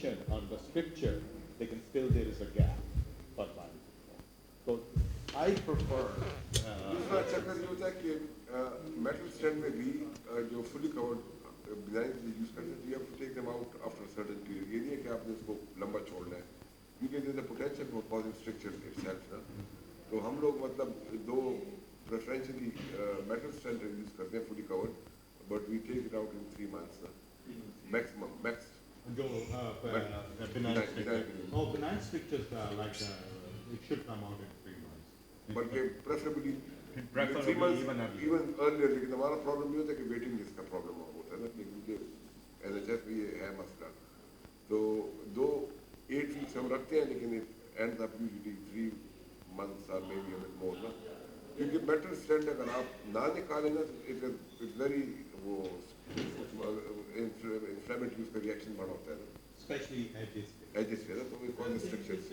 dimension or the stricture, they can still, there is a gap for body. So I prefer. दूसरा चक्कर ये होता है कि metal stand में भी जो fully covered design use करते हैं, you have to take them out after a certain period. ये नहीं है कि आपने इसको लंबा छोड़ना है, क्योंकि there is a potential for causing stricture itself ना. तो हम लोग मतलब दो preferentially metal stand use करते हैं fully covered, but we take it out in 3 months ना, maximum max. जो benign stricture. Oh, benign strictures like it should come out in 3 months. But preferably Preferably 3 months, even earlier. लेकिन हमारा problem ये होता है कि waiting list का problem होता है ना, क्योंकि NHS में ये है मसला. तो 8 weeks हम रखते हैं, लेकिन it ends up usually 3 months or maybe a bit more ना, क्योंकि metal stand अगर आप ना निकालें ना, it's very वो inflammatory उसका reaction बड़ा होता है ना, especially edges पे ना, तो वो causes strictures.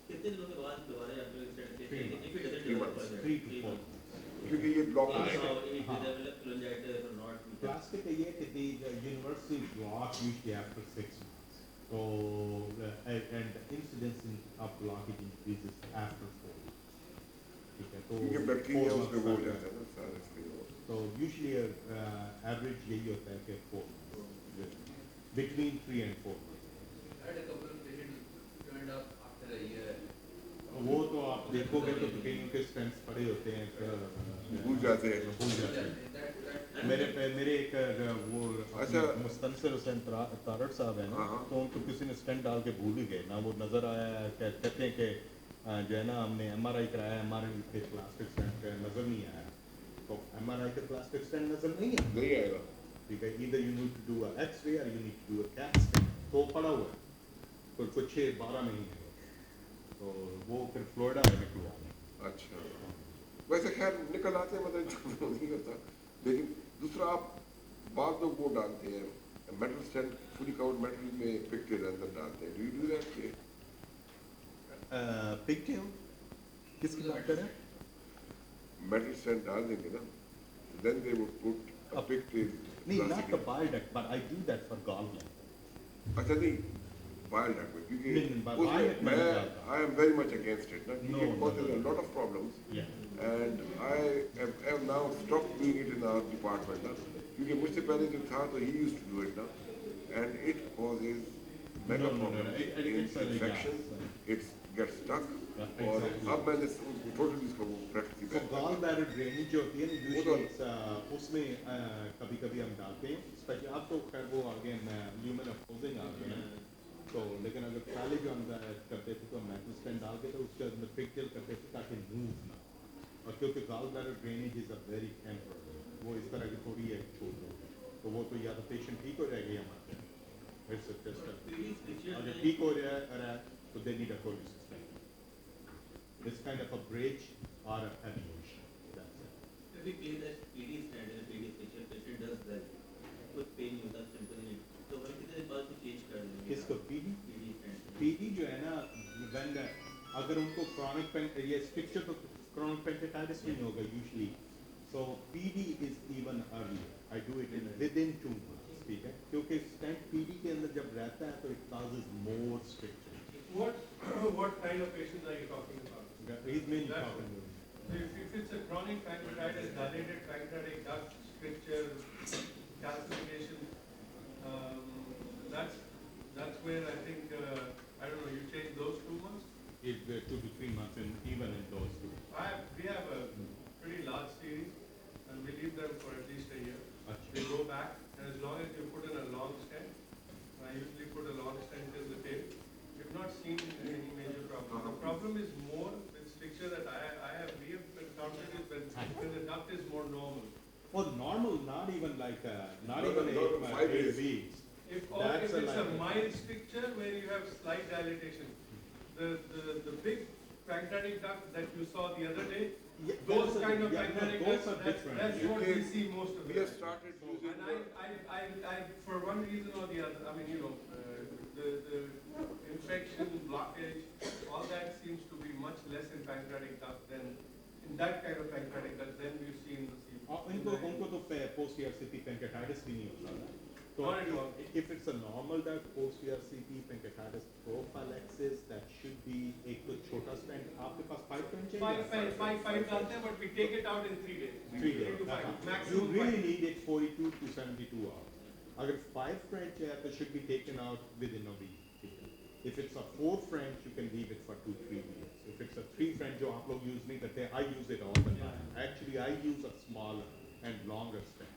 कितने दिनों के बाद दोबारा आपको सेट के 3 to 4 क्योंकि ये ब्लॉक है. Plastic है ये कि the universal block usually after 6 months. So and the incidence of blockage increases after 4 months. ठीक है, तो क्योंकि बैक्टीरिया उसमें वो हो जाता है ना सारे इसलिए. So usually average यही होता है कि 4 months, between 3 and 4 months. वो तो आप देखोगे तो कहीं के स्टेंट्स पड़े होते हैं, भूल जाते हैं. मेरे एक वो मुस्तनसिर हुसैन तारड़ साहब है ना, तो उनको किसी ने स्टेंट डाल के भूल ही गए ना, वो नज़र आया, कहते हैं कि जो है ना हमने MRI कराया, MRI पे प्लास्टिक स्टेंट नज़र नहीं आया, तो MRI के प्लास्टिक स्टेंट नज़र नहीं आएगा, ठीक है. either you need to do a X-ray or you need to do a CAT scan. तो पड़ा हुआ है तो कुछ 12 महीने, तो वो फिर फ्लोरिडा में निकलवा दें. अच्छा, वैसे खैर निकल आते हैं, मतलब नहीं होता. लेकिन दूसरा आप बाद में वो डालते हैं metal stand, fully covered metal में पिगटेल अंदर डालते हैं. Do you do that? Pigtail किसकी बात कर रहे हैं? मेटल स्टैंड डाल देंगे ना, then they would put a pigtail. नहीं, not the bile duct, but I do that for gallbladder. अच्छा नहीं, bile duct में, क्योंकि I am very much against it ना, क्योंकि it causes a lot of problems. And I have now stopped doing it in our department ना, क्योंकि मुझसे पहले जो था तो he used to do it ना, and it causes mega problems, infection, it gets stuck. और अब मैंने टोटली इसको प्रैक्टिस किया. gallbladder drainage जो होती है ना, usually उसमें कभी-कभी हम डालते हैं, स्पेशली आप तो खैर वो आगे ल्यूमिन अपोजिंग आ गए हैं, तो लेकिन अगर पहले जो हम करते थे तो मेटल स्टैंड डाल के तो उसके अंदर पिगटेल करते थे ताकि मूव ना, और क्योंकि gallbladder drainage is a very temporary, वो इस तरह की थोड़ी है छोड़ दो तो वो तो या तो पेशेंट ठीक हो जाएगा या मर जाएगा. अगर ठीक हो रहा है तो दे नीड अ कोलेसिस्टेम. It's kind of a bridge or a aviation. That's it. If we play that PD stand and PD picture, patient does well. कुछ pain नहीं होता, symptom नहीं. तो हम कितने दिन बाद चेंज कर देंगे? किसको PD? PD stand. PD जो है ना, when अगर उनको chronic ये stricture तो chronic pancreatitis नहीं होगा usually. So PD is even earlier. I do it within 2 months. ठीक है? क्योंकि stent PD के अंदर जब रहता है तो it causes more stricture. What kind of patients are you talking about? He's mainly talking about. If it's a chronic pancreatitis, dilated pancreatic duct stricture, calcification, that's where I think I don't know. You change those 2 months. 2 to 3 months, and even in those 2. We have a pretty large series, and we leave them for at least a year. We go back, and as long as you put in a long stent, I usually put a long stent till the tail. We've not seen any major problem. The problem is more with stricture that we have encountered is when the duct is more normal. Oh, normal, not even like not No, even no, 5 8 days. weeks. If it's a mild stricture where you have slight dilatation, the big pancreatic duct that you saw the other day, those kind of pancreatic ducts, that's what we see most of. We have started using. And I for one reason or the other, I mean, you know, the infection, blockage, all that seems to be much less in pancreatic duct than in that kind of pancreatic duct than we've seen in the CP. उनको तो post ERCP pancreatitis भी नहीं होता है. So Not at all. if it's a normal duct post ERCP pancreatitis prophylaxis, that should be a good chota stent. आपके पास 5 French है? Five डालते हैं, but we take it out in 3 days. 3 days. 3 to 5. You Maximum really 5. need it 42 to 72 hours. अगर 5 French है, तो should be taken out within a week. If it's a 4 French, you can leave it for 2-3 weeks. If it's a 3 French, जो आप लोग use नहीं करते, I use it all the time. Actually, I use a smaller and longer stent.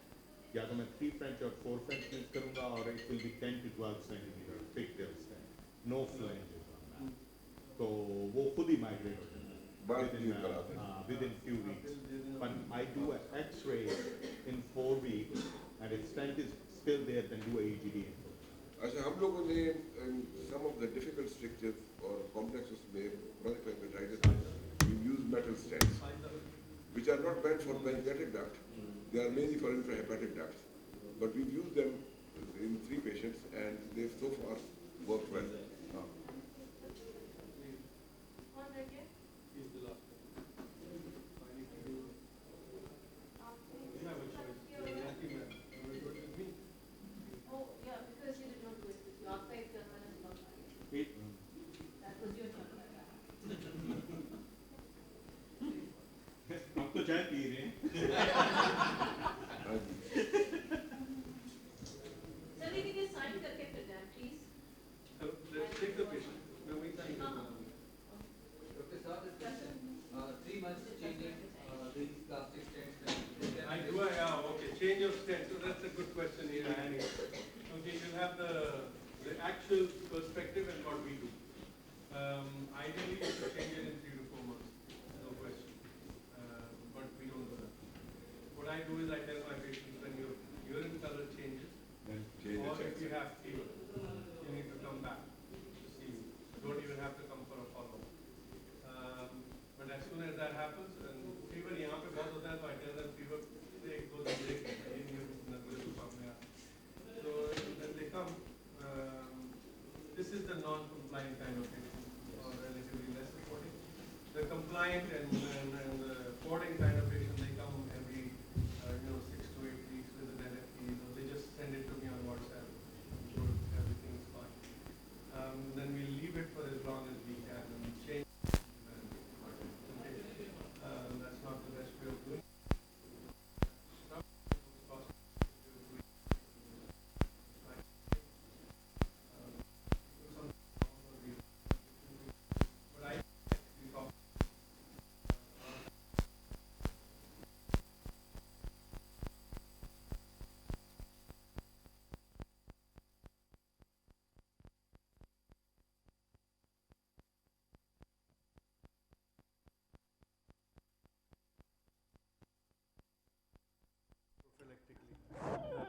या तो मैं 3 French और 4 French use करूँगा, और it will be 10 to 12 centimeter thick tail stent. No flanges on that. तो वो खुद ही migrate हो जाता है within few weeks. But I do an X-ray in 4 weeks, and if stent is still there, then do a EGD. अच्छा, हम लोगों ने some of the difficult strictures or complexes में chronic pancreatitis we use metal stents, which are not meant for pancreatic duct. They are mainly for intrahepatic ducts. But we've used them in 3 patients, and they've so far worked well. He's the last one. I need to do. You have a choice. Happy man. You want to do it with me? Oh, yeah, because you did not do it with your faith and not mine. That was your turn. हम तो चाय P रहे हैं. Sir, we can sign करके फिर जाएं, please. So, let's take the patient. No, we sign it. Dr. Saad, it's been 3 months changing these plastic stents. I do, yeah, okay, change of stent, so that's a good question here, Annie. Okay, you have the actual perspective and what we do. Ideally, you should change it in 3 to 4 months, no question. But we don't do that. What I do is I tell my patients when your urine color changes, Then or if you have fever, you need to come back to see me. You don't even have to come for a follow-up. But as soon as that happens, and fever यहाँ पे बहुत होता है, तो I tell them fever से 1-2 दिन break है, ये नहीं है कि ना कोई सुबह में आए. So when they come, this is the non-compliant kind of patient, or relatively less supporting. The compliant and the supporting kind of patient, they come every 6 to 8 weeks with an LFT. They just send it to me on WhatsApp. I'm sure everything is fine. Then we leave it for as long as we can, and we change. That's not the best way of doing it.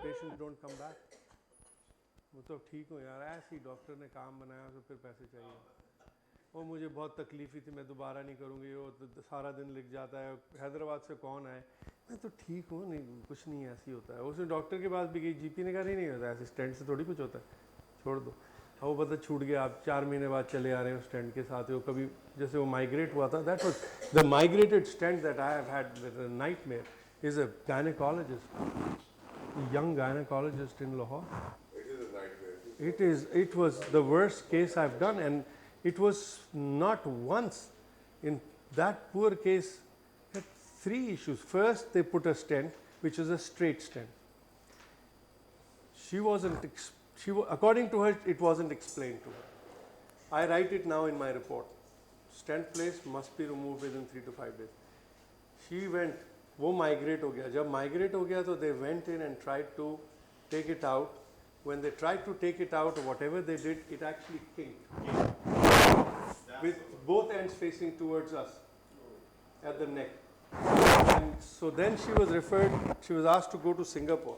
Patients don't come back. वो तो ठीक हो यार, ऐसे ही doctor ने काम बनाया तो फिर पैसे चाहिए. वो मुझे बहुत तकलीफ़ी थी, मैं दोबारा नहीं करूँगी. वो तो सारा दिन लिख जाता है, हैदराबाद से कौन आए, मैं तो ठीक हूँ, नहीं कुछ नहीं ऐसे ही होता है. उसने डॉक्टर के पास भी गई, जीपी ने कहा नहीं होता ऐसे, स्टेंट से थोड़ी कुछ होता है, छोड़ दो. वो पता छूट गया, आप 4 महीने बाद चले आ रहे हैं स्टेंट के साथ. वो कभी जैसे वो माइग्रेट हुआ था, that was the migrated stent that I have had with a nightmare is a gynaecologist, young gynecologist in Lahore. It is a nightmare. It was the worst case I've done, and it was not once. In that poor case, had 3 issues. First, they put a stent, which is a straight stent. She wasn't. According to her, it wasn't explained to her. I write it now in my report. Stent placed must be removed within 3 to 5 days. She went. वो migrate हो गया. जब migrate हो गया तो they went in and tried to take it out. When they tried to take it out, whatever they did, it actually kinked with both ends facing towards us at the neck. And so then she was asked to go to Singapore.